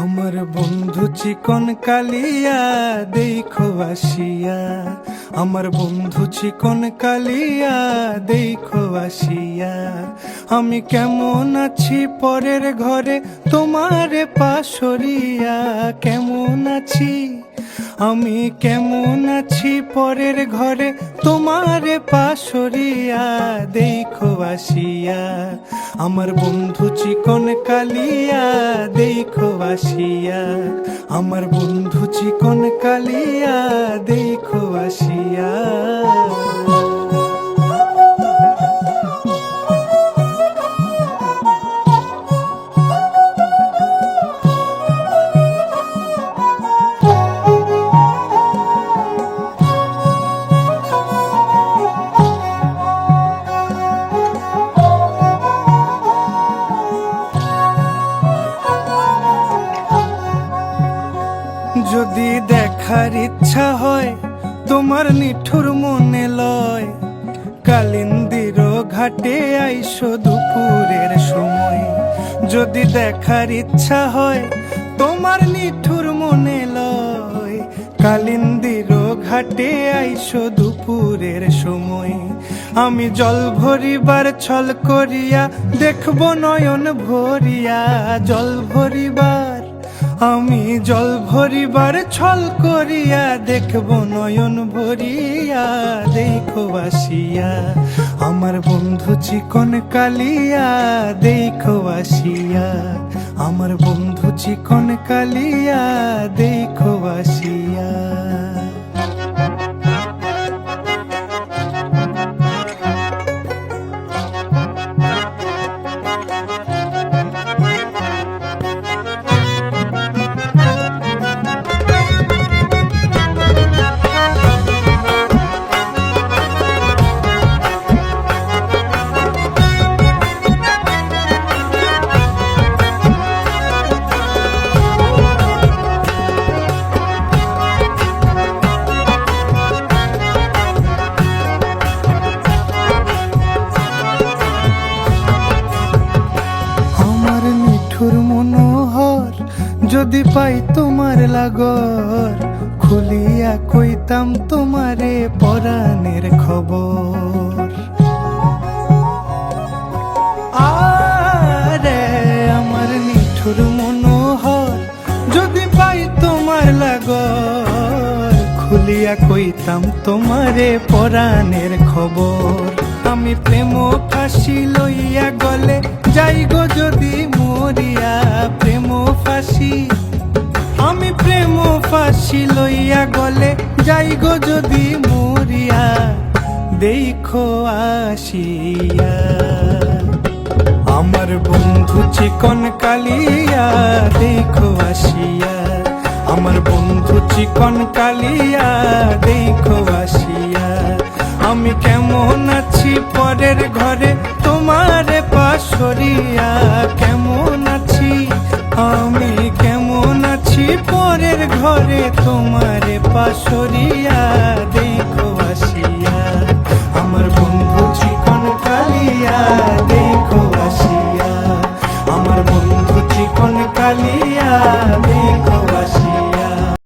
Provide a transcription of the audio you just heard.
আমার বন্ধু চিকন কালিয়া দেখো আসিয়া, আমার বন্ধু চিকন কালিয়া দেখো আসিয়া। আমি কেমন আছি পরের ঘরে তোমারে পাশরিয়া, কেমন আছি আমি কেমন আছি পরের ঘরে তোমারে পাশরিয়া দেখো আসিয়া। আমার বন্ধু চিকন কালিয়া দেখো আসিয়া, আমার বন্ধু চিকন কালিয়া দেখো আসিয়া। যদি দেখার ইচ্ছা হয় তোমার নিঠুর মনে লয়, কালিন্দির ঘাটে আইসো দুপুরের সময়। যদি দেখার ইচ্ছা হয় তোমার নিঠুর মনে লয়, কালিন্দির ঘাটে আইসো দুপুরের সময়। আমি জল ভরিবার ছল করিয়া দেখব নয়ন ভরিয়া, জল ভরিবার আমি জল ভরিবার ছল করিয়া দেখব নয়ন ভরিয়া দেখো আসিয়া। আমার বন্ধু চিকন কালিয়া দেখো আসিয়া, আমার বন্ধু চিকন কালিয়া দেখো আসিয়া। মনোহর যদি পাই তোমার লাগর, খুলিয়া কইতাম তোমারে পরাণের খবর। আরে আমার নিঠুর মনোহর যদি পাই তোমার লাগর, খুলিয়া কইতাম তোমারে পরাণের খবর। আমি প্রেম ফাঁসি লইয়া গলে যাই গো যদি মরিয়া, প্রেম ফাঁসি আমি প্রেম ফাঁসি লইয়া গলে যাই গো যদি মরিয়া দেখো আসিয়া। আমার বন্ধু চিকন কালিয়া দেখো আসিয়া, আমার বন্ধু চিকন কালিয়া দেখো আসিয়া। আমি কেমন আছি পরের ঘরে তোমারে পাশরিয়া, কেমন আছি আমি কেমন আছি পরের ঘরে তোমারে পাশরিয়া দেখো আসিয়া। আমার বন্ধু চিকন কালিয়া দেখো আসিয়া, আমার বন্ধু চিকন কালিয়া।